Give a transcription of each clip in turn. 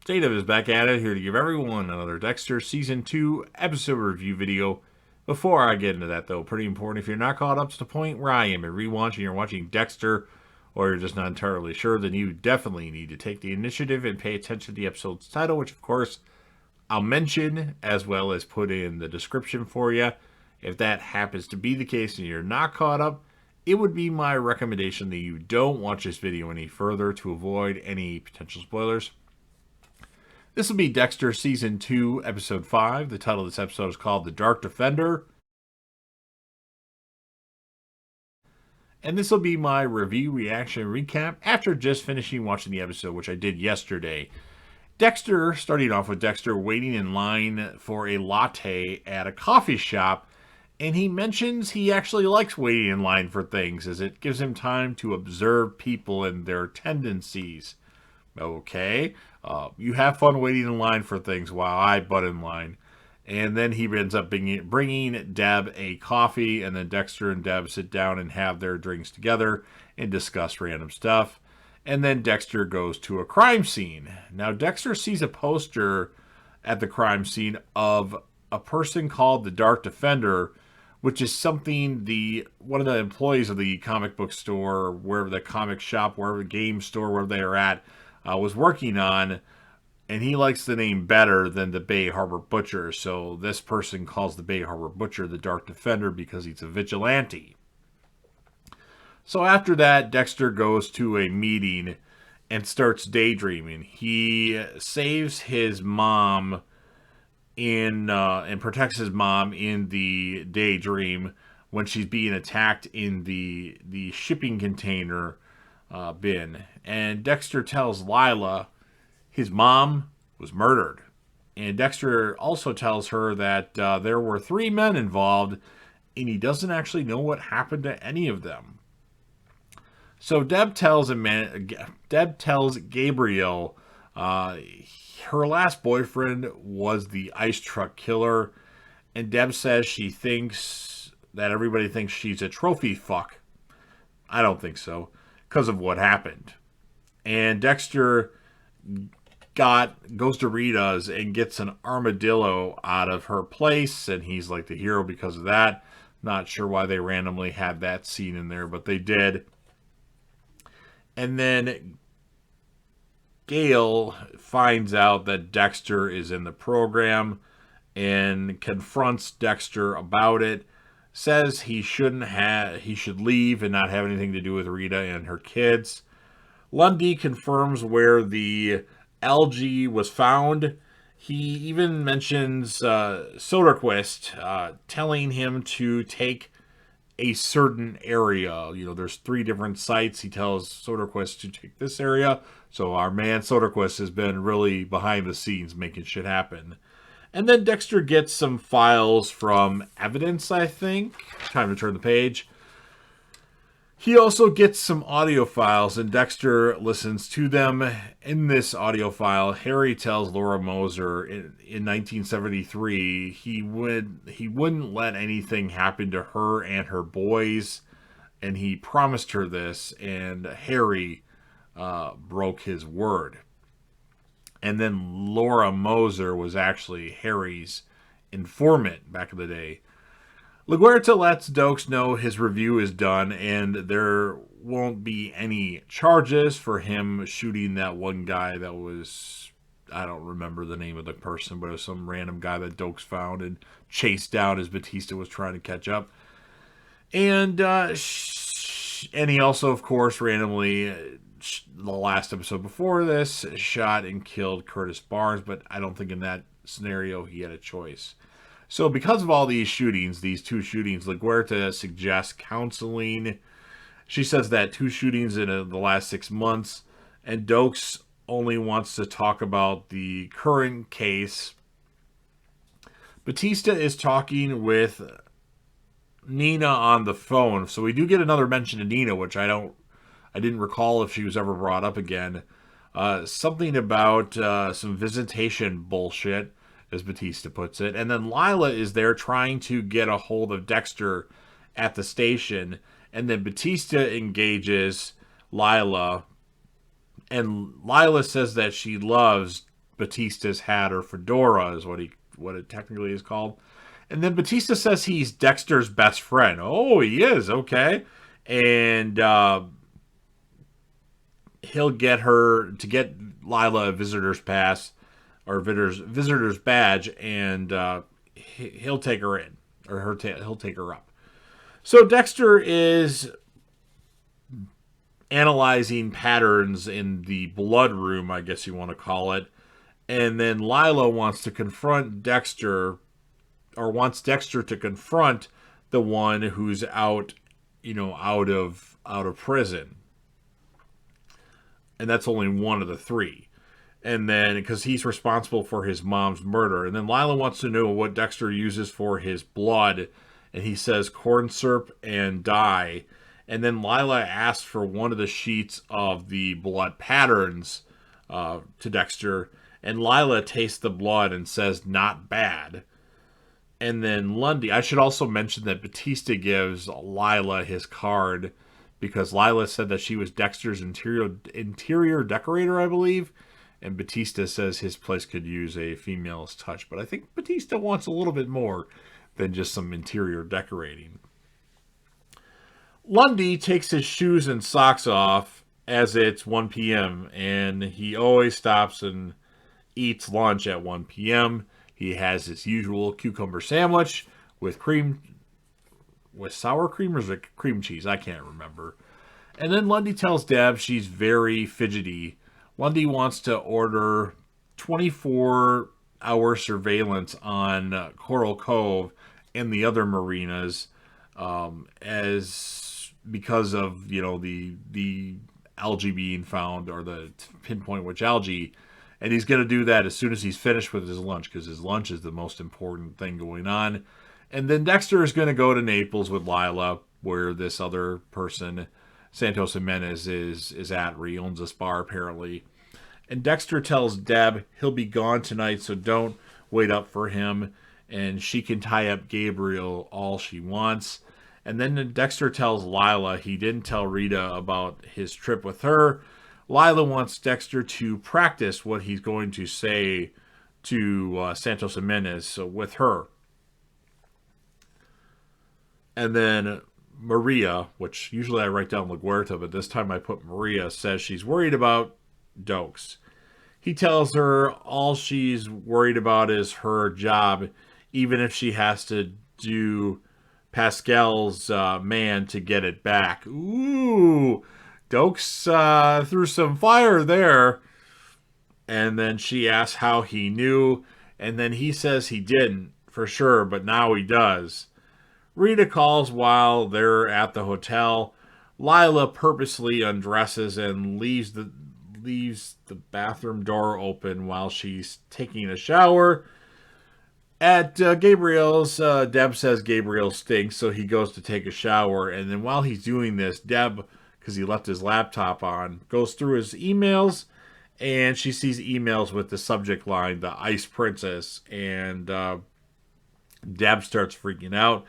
Dave is back at it, here to give everyone another Dexter Season 2 episode review video. Before I get into that, though, pretty important, if you're not caught up to the point where I am and rewatching, you're watching Dexter, or you're just not entirely sure, then you definitely need to take the initiative and pay attention to the episode's title, which, of course, I'll mention as well as put in the description for you. If that happens to be the case and you're not caught up, it would be my recommendation that you don't watch this video any further to avoid any potential spoilers. This will be Dexter Season 2, Episode 5. The title of this episode is called The Dark Defender. And this will be my review, reaction, recap after just finishing watching the episode, which I did yesterday. Dexter, starting off with Dexter waiting in line for a latte at a coffee shop, and he mentions he actually likes waiting in line for things as it gives him time to observe people and their tendencies. Okay, you have fun waiting in line for things while I butt in line. And then he ends up bringing Deb a coffee, and then Dexter and Deb sit down and have their drinks together and discuss random stuff. And then Dexter goes to a crime scene. Now, Dexter sees a poster at the crime scene of a person called the Dark Defender, which is something one of the employees of the comic book store, wherever the comic shop, wherever the game store, wherever they are at, was working on, and he likes the name better than the Bay Harbor Butcher, so this person calls the Bay Harbor Butcher the Dark Defender because he's a vigilante. So after that, Dexter goes to a meeting and starts daydreaming. He saves his mom and protects his mom in the daydream when she's being attacked in the shipping container bin. And Dexter tells Lila his mom was murdered. And Dexter also tells her that there were 3 men involved, and he doesn't actually know what happened to any of them. So Deb tells Gabriel her last boyfriend was the ice truck killer, and Deb says she thinks that everybody thinks she's a trophy fuck. I don't think so, because of what happened. And Dexter goes to Rita's and gets an armadillo out of her place, and he's like the hero because of that. Not sure why they randomly had that scene in there, but they did. And then Gail finds out that Dexter is in the program and confronts Dexter about it. Says he should leave and not have anything to do with Rita and her kids. Lundy confirms where the algae was found. He even mentions Soderquist telling him to take a certain area. There's 3 different sites. He tells Soderquist to take this area. So our man Soderquist has been really behind the scenes making shit happen. And then Dexter gets some files from evidence, I think. Time to turn the page. He also gets some audio files, and Dexter listens to them. In this audio file, Harry tells Laura Moser in 1973 he wouldn't let anything happen to her and her boys, and he promised her this, and Harry broke his word. And then Laura Moser was actually Harry's informant back in the day. Laguerta lets Dokes know his review is done and there won't be any charges for him shooting that one guy that was, I don't remember the name of the person, but it was some random guy that Dokes found and chased down as Batista was trying to catch up. And he also, of course, randomly, the last episode before this, shot and killed Curtis Barnes, but I don't think in that scenario he had a choice. So because of all these 2 shootings, LaGuerta suggests counseling. She says that 2 shootings in the last 6 months, and Dokes only wants to talk about the current case. Batista is talking with Nina on the phone, so we do get another mention of Nina, which I didn't recall if she was ever brought up again. Something about some visitation bullshit, as Batista puts it. And then Lila is there trying to get a hold of Dexter at the station. And then Batista engages Lila. And Lila says that she loves Batista's hat, or fedora is what it technically is called. And then Batista says he's Dexter's best friend. Oh, he is, okay. And he'll get her to get Lila a visitor's pass or visitor's badge, and he'll take her in, or he'll take her up. So Dexter is analyzing patterns in the blood room, I guess you want to call it. And then Lila wants to confront Dexter, or wants Dexter to confront the one who's out of prison. And that's only one of the three. And then, because he's responsible for his mom's murder. And then Lila wants to know what Dexter uses for his blood. And he says corn syrup and dye. And then Lila asks for one of the sheets of the blood patterns to Dexter. And Lila tastes the blood and says, not bad. And then Lundy, I should also mention that Batista gives Lila his card, because Lila said that she was Dexter's interior decorator, I believe. And Batista says his place could use a female's touch. But I think Batista wants a little bit more than just some interior decorating. Lundy takes his shoes and socks off as it's 1 p.m. And he always stops and eats lunch at 1 p.m. He has his usual cucumber sandwich with sour cream, or is it cream cheese? I can't remember. And then Lundy tells Deb she's very fidgety. Lundy wants to order 24-hour surveillance on Coral Cove and the other marinas, because of the algae being found, or the pinpoint which algae. And he's going to do that as soon as he's finished with his lunch, because his lunch is the most important thing going on. And then Dexter is going to go to Naples with Lila, where this other person, Santos Jimenez, is at, where he owns this bar apparently. And Dexter tells Deb he'll be gone tonight, so don't wait up for him. And she can tie up Gabriel all she wants. And then Dexter tells Lila he didn't tell Rita about his trip with her. Lila wants Dexter to practice what he's going to say to Santos Jimenez with her. And then Maria, which usually I write down Laguerta, but this time I put Maria, says she's worried about Dokes. He tells her all she's worried about is her job, even if she has to do Pascal's man to get it back. Ooh, Dokes threw some fire there. And then she asks how he knew, and then he says he didn't, for sure, but now he does. Rita calls while they're at the hotel. Lila purposely undresses and leaves the bathroom door open while she's taking a shower. At Gabriel's, Deb says Gabriel stinks, so he goes to take a shower. And then while he's doing this, Deb, because he left his laptop on, goes through his emails, and she sees emails with the subject line, the Ice Princess, and Deb starts freaking out.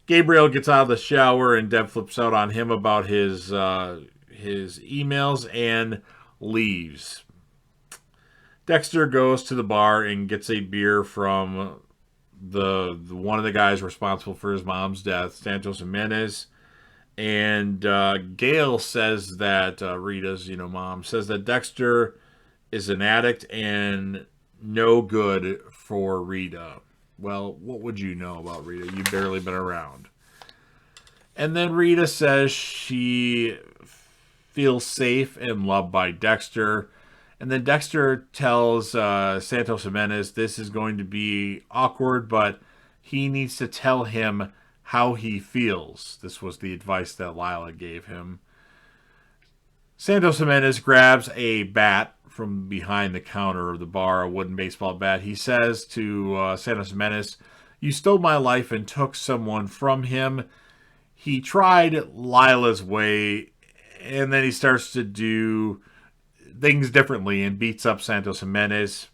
Gabriel gets out of the shower, and Deb flips out on him about his emails and leaves. Dexter goes to the bar and gets a beer from the one of the guys responsible for his mom's death, Santos Jimenez. And Gail says that Rita's mom says that Dexter is an addict and no good for Rita. Well, what would you know about Rita? You've barely been around. And then Rita says she feels safe and loved by Dexter. And then Dexter tells Santos Jimenez this is going to be awkward, but he needs to tell him how he feels. This was the advice that Lila gave him. Santos Jimenez grabs a bat from behind the counter of the bar, a wooden baseball bat. He says to Santos Jimenez, "You stole my life and took someone from him." He tried Lila's way, and then he starts to do things differently and beats up Santos Jimenez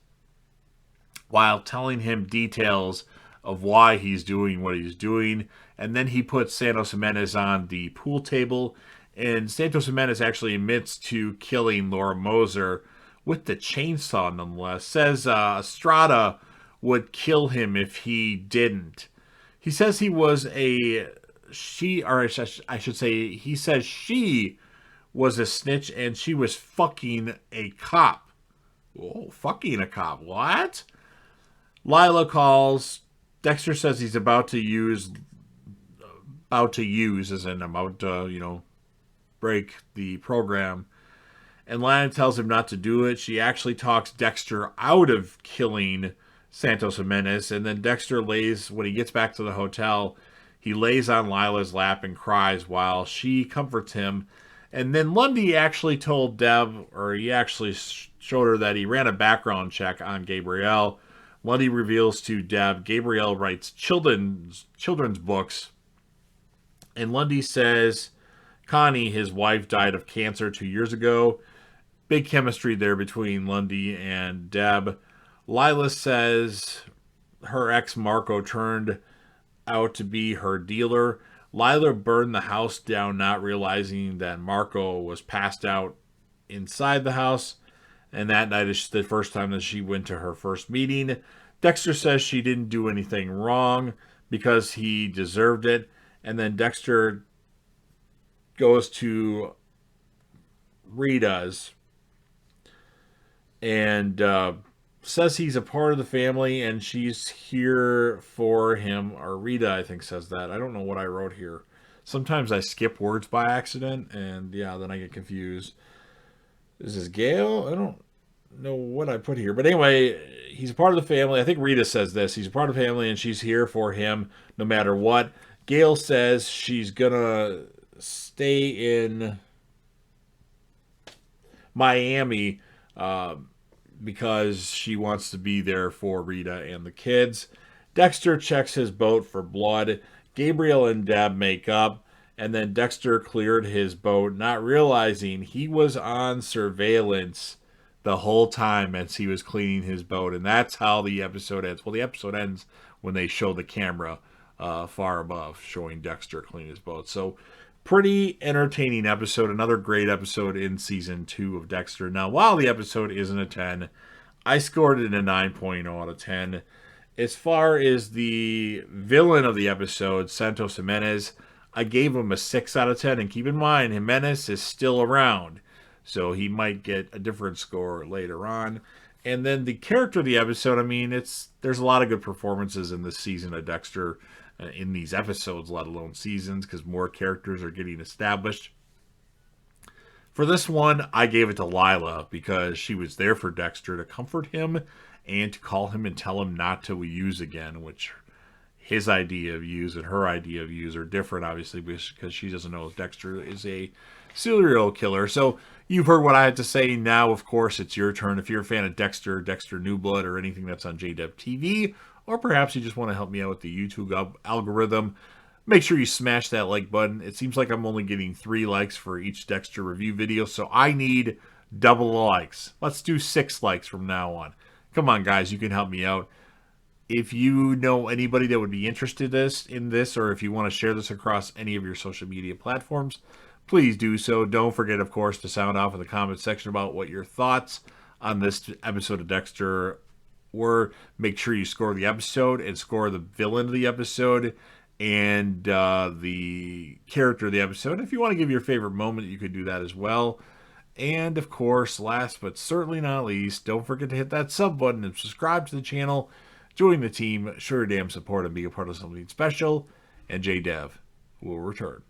while telling him details of why he's doing what he's doing. And then he puts Santos Jimenez on the pool table, and Santos Jimenez actually admits to killing Laura Moser with the chainsaw nonetheless. Says Estrada would kill him if he didn't. He says he was a she, or I should say, he says she was a snitch and she was fucking a cop. Oh, fucking a cop. What? Lila calls. Dexter says he's about to use, as in about to, break the program. And Lila tells him not to do it. She actually talks Dexter out of killing Santos Jimenez. And then Dexter lays, when he gets back to the hotel, he lays on Lila's lap and cries while she comforts him. And then Lundy actually told Deb, or he actually showed her that he ran a background check on Gabrielle. Lundy reveals to Deb, Gabrielle writes children's books. And Lundy says Connie, his wife, died of cancer 2 years ago. Big chemistry there between Lundy and Deb. Lila says her ex Marco turned out to be her dealer. Lila burned the house down, not realizing that Marco was passed out inside the house. And that night is the first time that she went to her first meeting. Dexter says she didn't do anything wrong because he deserved it. And then Dexter goes to Rita's and says he's a part of the family and she's here for him. Or Rita, I think, says that. I don't know what I wrote here. Sometimes I skip words by accident, and yeah, then I get confused. Is this Gail? I don't know what I put here. But anyway, he's a part of the family. I think Rita says this. He's a part of the family and she's here for him no matter what. Gail says she's going to stay in Miami because she wants to be there for Rita and the kids. Dexter checks his boat for blood. Gabriel and Deb make up, and then Dexter cleared his boat, not realizing he was on surveillance the whole time as he was cleaning his boat. And that's how the episode ends. Well, the episode ends when they show the camera far above showing Dexter clean his boat. So pretty entertaining episode. Another great episode in season 2 of Dexter. Now, while the episode isn't a 10, I scored it a 9.0 out of 10. As far as the villain of the episode, Santos Jimenez, I gave him a 6 out of 10. And keep in mind, Jimenez is still around, so he might get a different score later on. And then the character of the episode, I mean, there's a lot of good performances in this season of Dexter, in these episodes, let alone seasons, because more characters are getting established. For this one, I gave it to Lila because she was there for Dexter to comfort him and to call him and tell him not to use again, which his idea of use and her idea of use are different, obviously, because she doesn't know if Dexter is a serial killer. So you've heard what I had to say. Now, of course, it's your turn. If you're a fan of Dexter, Dexter New Blood, or anything that's on JDev TV, or perhaps you just want to help me out with the YouTube algorithm, make sure you smash that like button. It seems like I'm only getting 3 likes for each Dexter review video, so I need double the likes. Let's do 6 likes from now on. Come on, guys, you can help me out. If you know anybody that would be interested in this, or if you want to share this across any of your social media platforms, please do so. Don't forget, of course, to sound off in the comment section about what your thoughts on this episode of Dexter were. Make sure you score the episode and score the villain of the episode and the character of the episode. If you want to give your favorite moment, you could do that as well. And of course, last but certainly not least, don't forget to hit that sub button and subscribe to the channel. Join the team, show your damn support, and be a part of something special. And JDev will return.